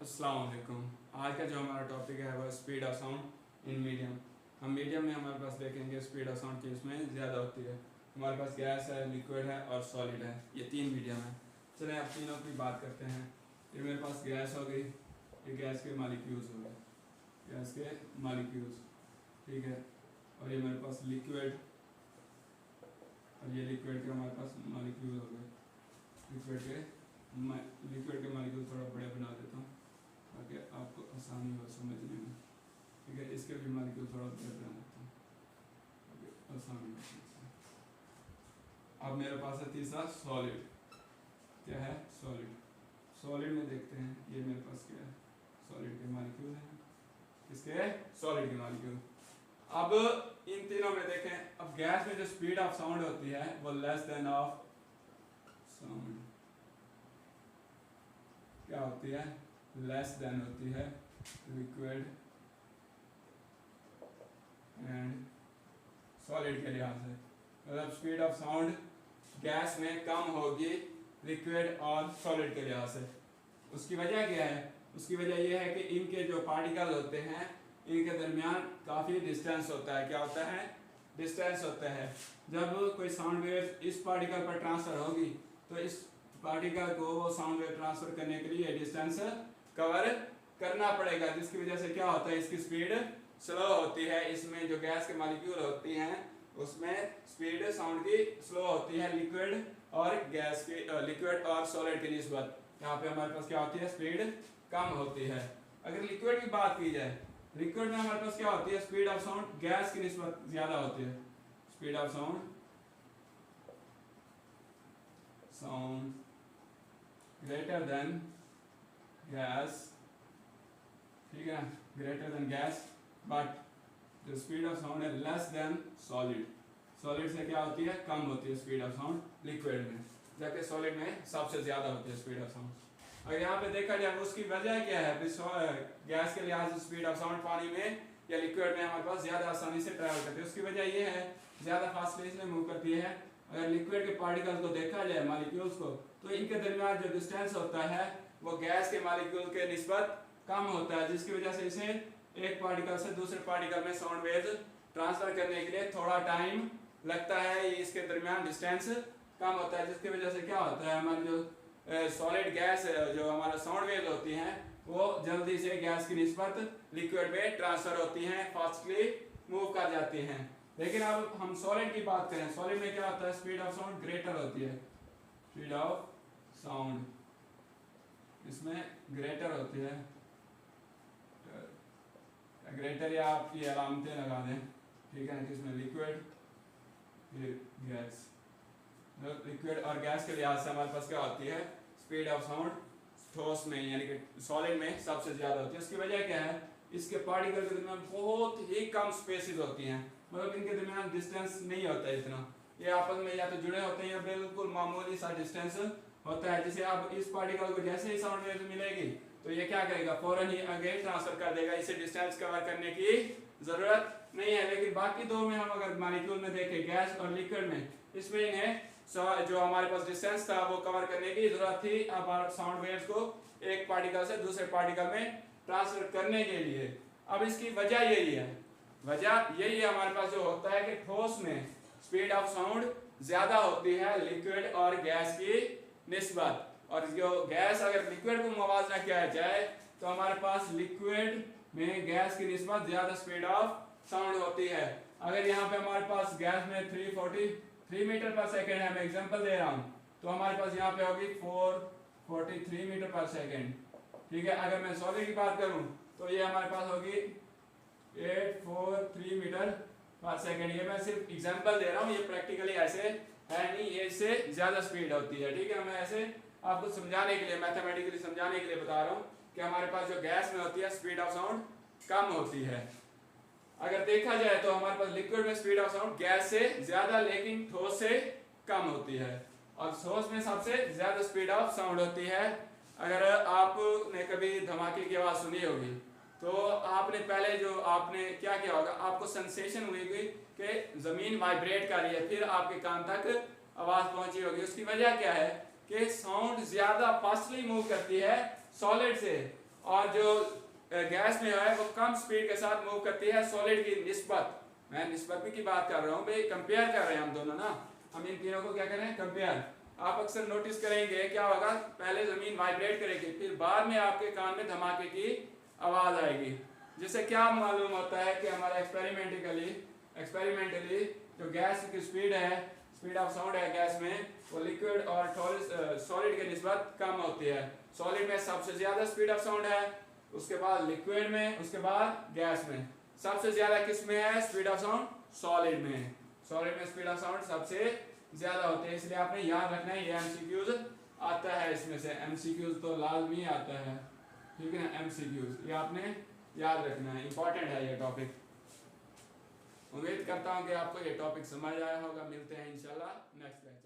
अस्सलाम वालेकुम। आज का जो हमारा टॉपिक है वह speed of sound in medium. हम मीडियम में हमारे पास देखेंगे स्पीड ऑफ साउंड की इसमें ज़्यादा होती है। हमारे पास गैस है, लिक्विड है और सॉलिड है, ये तीन मीडियम है। चलें अब तीनों की बात करते हैं। ये मेरे पास गैस हो गई, ये गैस के मालिक्यूल्स हो गए, गैस के मालिक्यूल्स, ठीक है। और ये मेरे पास लिक्विड, और ये लिक्विड के हमारे पास मालिक्यूल हो गए। लिक्विड के मालिक्यूल थोड़ा बड़े बना देता हूँ ताकि आपको आसानी हो समझने में, ठीक है। इसके भी मालिक्यूल थोड़ा बड़े बना देता हूँ ताकि आसानी हो समझने। अब मेरे पास है तीसरा सॉलिड। क्या है? सॉलिड। सॉलिड में देखते हैं, ये मेरे पास क्या है? सॉलिड के मालिक्यूल हैं। किसके? सॉलिड के मालिक्यूल। अब इन तीनों में देखें, अब गैस में जो स्पीड ऑफ साउंड होती है वो लेस देन ऑफ साउंड क्या होती है? लेस देन होती है लिक्विड एंड सॉलिड के लिहाज से। मतलब स्पीड ऑफ साउंड गैस में कम होगी लिक्विड और सॉलिड के लिहाज से। उसकी वजह क्या है? उसकी वजह यह है कि इनके जो पार्टिकल होते हैं इनके दरमियान काफ़ी डिस्टेंस होता है। क्या होता है? डिस्टेंस होता है। जब कोई साउंड वेव इस पार्टिकल पर ट्रांसफर होगी तो इस पार्टिकल को वो साउंड वेव ट्रांसफर करने के लिए डिस्टेंस कवर करना पड़ेगा, जिसकी वजह से क्या होता है? इसकी स्पीड स्लो होती है। इसमें जो गैस के मॉलिक्यूल होती हैं उसमें स्पीड साउंड की स्लो होती है लिक्विड और गैस की, लिक्विड और सॉलिड की निस्बत। यहाँ पे हमारे पास क्या होती है? स्पीड कम होती है। अगर लिक्विड की बात की जाए, लिक्विड में हमारे पास क्या होती है? स्पीड ऑफ साउंड गैस की निस्बत ज्यादा होती है। Speed of sound greater than gas, ठीक है, greater than gas, but the speed of sound है लेस देन सॉलिड। सॉलिड से क्या होती है? कम होती है स्पीड ऑफ साउंड लिक्विड में, जबकि सॉलिड में सबसे ज्यादा होती है स्पीड ऑफ साउंड। अगर यहाँ पे देखा जाए उसकी वजह क्या है? गैस के लिहाज से स्पीड ऑफ साउंड पानी में या लिक्विड में हमारे पास ज्यादा आसानी से ट्रैवल करती है। उसकी वजह यह है ज्यादा फास्टली इसमें मूव करती है। अगर लिक्विड के पार्टिकल्स को देखा जाए, मॉलिक्यूल्स को, तो इनके दरमियान जो डिस्टेंस होता है वो गैस के मॉलिक्यूल के निस्बत कम होता है, जिसकी वजह से इसे एक पार्टिकल से दूसरे पार्टिकल में साउंड वेव्स ट्रांसफर करने के लिए थोड़ा टाइम लगता है। इसके दरमियान डिस्टेंस कम होता है, जिसकी वजह से क्या होता है? हमारी जो सॉलिड गैस जो हमारा साउंड वेव होती हैं वो जल्दी से गैस की निस्बत लिक्विड में ट्रांसफर होती हैं, फास्टली मूव कर जाती हैं। लेकिन अब हम सॉलिड की बात करें, सॉलिड में क्या होता है? स्पीड ऑफ साउंड ग्रेटर होती है। स्पीड ऑफ साउंड इसमें ग्रेटर होती है। ग्रेटर या आप ये अलामतें लगा दें, ठीक है, जिसमें लिक्विड गैस, लिक्विड और गैस के लिहाज से हमारे पास क्या होती है? स्पीड ऑफ साउंड ठोस में यानी कि सॉलिड में सबसे ज्यादा होती है। इसकी वजह क्या है? इसके पार्टिकल के दरमियान बहुत ही कम स्पेसेस होती हैं, मतलब इनके दरमियान डिस्टेंस नहीं होता है इतना। ये आपस में या तो जुड़े होते हैं या बिल्कुल मामूली सा डिस्टेंस होता है, जिसे आप इस पार्टिकल को जैसे ही साउंड वेव मिलेगी तो ये क्या करेगा? फौरन ही आगे ट्रांसफर कर देगा। इसे डिस्टेंस कवर करने की जरूरत नहीं है। लेकिन बाकी दो में हम अगर मॉलिक्यूल में देखें, गैस और लिक्विड में, इसमें इन्हें जो हमारे पास डिस्टेंस था वो कवर करने की जरूरत थी अब साउंड वेव्स को एक पार्टिकल से दूसरे पार्टिकल में ट्रांसफर करने के लिए। अब इसकी वजह यही है, वजह यही है हमारे पास जो होता है कि ठोस में स्पीड ऑफ साउंड ज्यादा होती है लिक्विड और गैस की निस्बत। और जो गैस अगर लिक्विड को मुवाजना किया जाए तो हमारे पास लिक्विड में गैस की निस्बत ज्यादा स्पीड ऑफ साउंड होती है। अगर यहाँ पे हमारे पास गैस में 343 मीटर पर सेकेंड है, मैं एग्जांपल दे रहा हूँ, तो हमारे पास यहाँ पे होगी 443 मीटर पर सेकेंड, ठीक है। अगर मैं सॉलिड की बात करूँ तो ये हमारे पास होगी 843 मीटर पर सेकेंड। ये मैं सिर्फ एग्जांपल दे रहा हूँ, ये प्रैक्टिकली ऐसे है नहीं, ये इससे ज्यादा स्पीड होती है, ठीक है। मैं ऐसे आपको समझाने के लिए, मैथमेटिकली समझाने के लिए बता रहा हूँ कि हमारे पास जो गैस में होती है स्पीड ऑफ साउंड कम होती है। अगर देखा जाए तो हमारे पास लिक्विड में स्पीड ऑफ साउंड गैस से ज्यादा लेकिन ठोस से कम होती है, और ठोस में सबसे ज्यादा स्पीड ऑफ साउंड होती है। अगर आपने कभी धमाके की आवाज सुनी होगी तो आपने पहले जो आपने क्या किया होगा, आपको सेंसेशन हुई कि जमीन वाइब्रेट कर रही है, फिर आपके कान तक आवाज पहुंची होगी। उसकी वजह क्या है कि साउंड ज्यादा फास्टली मूव करती है सॉलिड से, और जो गैस में है वो कम स्पीड के साथ मूव करती है सॉलिड की निस्बत। मैं निस्बत की बात कर रहा हूँ भाई, कंपेयर कर रहे हैं हम दोनों ना, हम इन तीनों को क्या करें, कंपेयर। आप अक्सर नोटिस करेंगे क्या होगा, पहले जमीन वाइब्रेट करेगी, फिर बाद में आपके कान में धमाके की आवाज आएगी, जिससे क्या मालूम होता है कि हमारा एक्सपेरिमेंटली जो गैस की स्पीड है, स्पीड ऑफ साउंड है गैस में, वो लिक्विड और सॉलिड के निस्बत कम होती है। सॉलिड में सबसे ज्यादा स्पीड ऑफ साउंड है, उसके बाद लिक्विड में, उसके बाद गैस में। सबसे ज्यादा किस में है स्पीड ऑफ साउंड? सॉलिड में। सॉलिड में स्पीड ऑफ साउंड सबसे ज्यादा होते हैं, इसलिए आपने याद रखना है। ये एमसीक्यूज आता है, इसमें से एमसीक्यूज तो लाजमी आता है, ठीक है ना। एमसीक्यूज ये आपने याद रखना है, इंपॉर्टेंट है ये टॉपिक। उम्मीद करता हूँ कि आपको ये टॉपिक समझ आया होगा। मिलते हैं इंशाल्लाह नेक्स्ट लेक्चर।